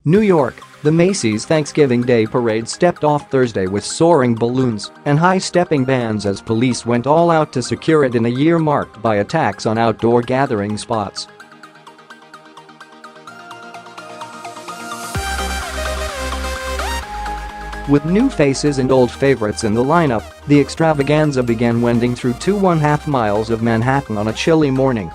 New York, the Macy's Thanksgiving Day Parade stepped off Thursday with soaring balloons and high-stepping bands as police went all out to secure it in a year marked by attacks on outdoor gathering spots. With new faces and old favorites in the lineup, the extravaganza began wending through 2½ miles of Manhattan on a chilly morning.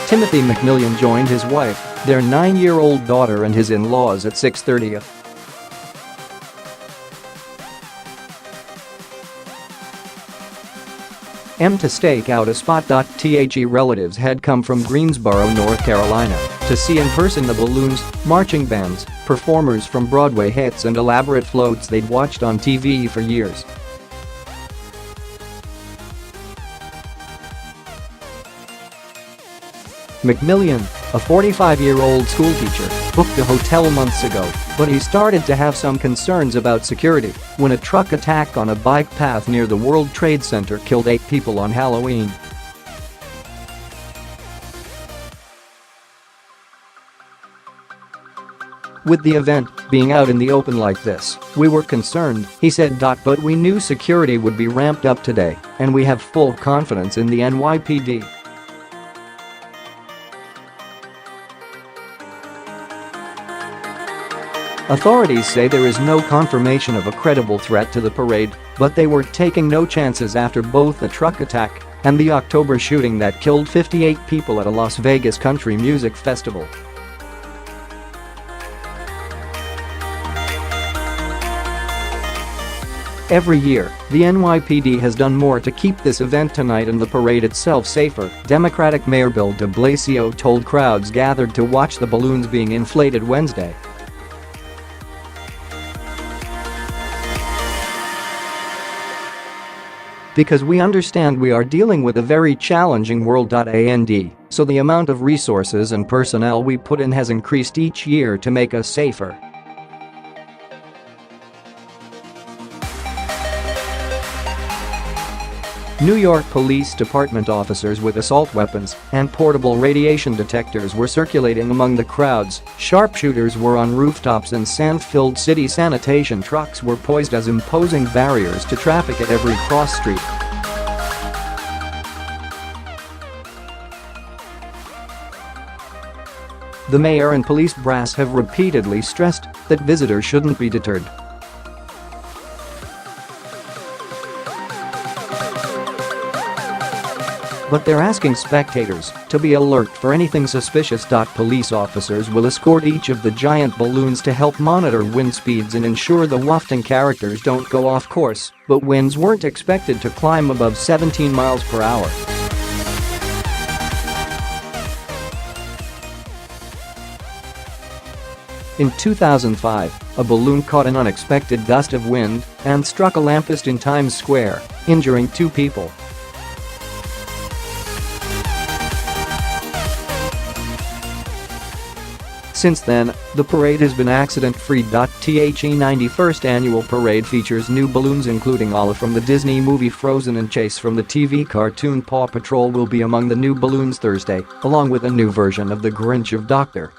Timothy McMillian joined his wife, their 9-year-old daughter and his in-laws at 6:30. A.m.to stake out a spot.The relatives had come from Greensboro, North Carolina, to see in person the balloons, marching bands, performers from Broadway hits and elaborate floats they'd watched on TV for years. McMillian, a 45-year-old schoolteacher, booked a hotel months ago, but he started to have some concerns about security when a truck attack on a bike path near the World Trade Center killed 8 people on Halloween. With the event being out in the open like this, we were concerned, he said. But we knew security would be ramped up today, and we have full confidence in the NYPD. Authorities say there is no confirmation of a credible threat to the parade, but they were taking no chances after both the truck attack and the October shooting that killed 58 people at a Las Vegas country music festival. Every year, the NYPD has done more to keep this event tonight and the parade itself safer, Democratic Mayor Bill de Blasio told crowds gathered to watch the balloons being inflated Wednesday. Because we understand we are dealing with a very challenging world.And, so the amount of resources and personnel we put in has increased each year to make us safer. New York Police Department officers with assault weapons and portable radiation detectors were circulating among the crowds, sharpshooters were on rooftops and sand-filled city sanitation trucks were poised as imposing barriers to traffic at every cross street. The mayor and police brass have repeatedly stressed that visitors shouldn't be deterred. But they're asking spectators to be alert for anything suspicious. Police officers will escort each of the giant balloons to help monitor wind speeds and ensure the wafting characters don't go off course, but winds weren't expected to climb above 17 miles per hour. In 2005, a balloon caught an unexpected gust of wind and struck a lamppost in Times Square, injuring 2 people. Since then, the parade has been accident-free. The 91st annual parade features new balloons including Olive from the Disney movie Frozen and Chase from the TV cartoon Paw Patrol will be among the new balloons Thursday, along with a new version of the Grinch of Dr.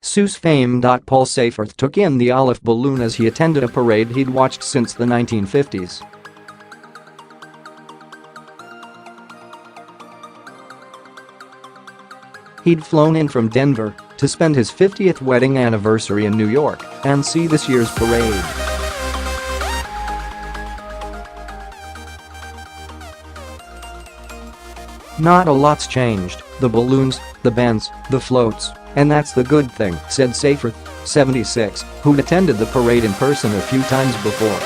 Seuss fame.Paul Seyfarth took in the Olive balloon as he attended a parade he'd watched since the 1950s. He'd flown in from Denver to spend his 50th wedding anniversary in New York and see this year's parade. Not a lot's changed, the balloons, the bands, the floats, and that's the good thing, said Seyfarth, 76, who'd attended the parade in person a few times before.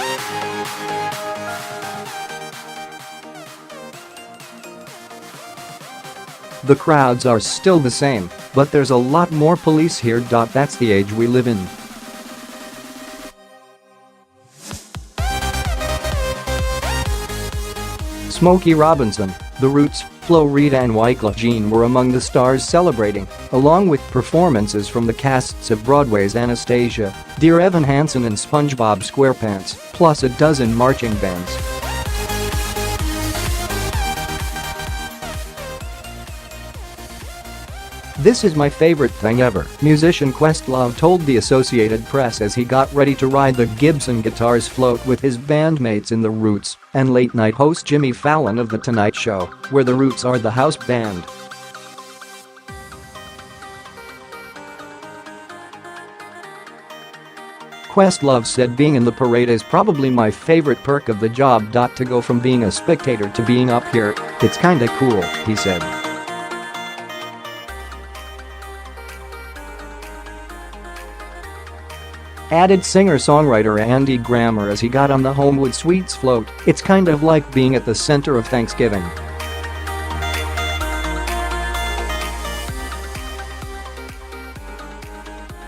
The crowds are still the same, but there's a lot more police here. That's the age we live in. Smokey Robinson, The Roots, Flo Rida and Wyclef Jean were among the stars celebrating, along with performances from the casts of Broadway's Anastasia, Dear Evan Hansen and SpongeBob SquarePants, plus a dozen marching bands. "This is my favorite thing ever," musician Questlove told the Associated Press as he got ready to ride the Gibson Guitars float with his bandmates in The Roots and late-night host Jimmy Fallon of The Tonight Show, where The Roots are the house band. Questlove said being in the parade is probably my favorite perk of the job. To go from being a spectator to being up here, it's kinda cool, he said. Added singer-songwriter Andy Grammer as he got on the Homewood Suites float, "It's kind of like being at the center of Thanksgiving."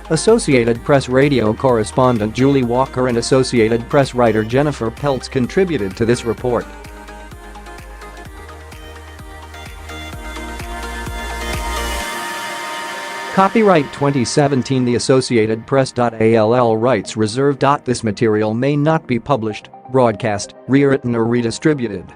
Associated Press radio correspondent Julie Walker and Associated Press writer Jennifer Peltz contributed to this report. Copyright 2017 The Associated Press. ALL rights reserved. This material may not be published, broadcast, rewritten or redistributed.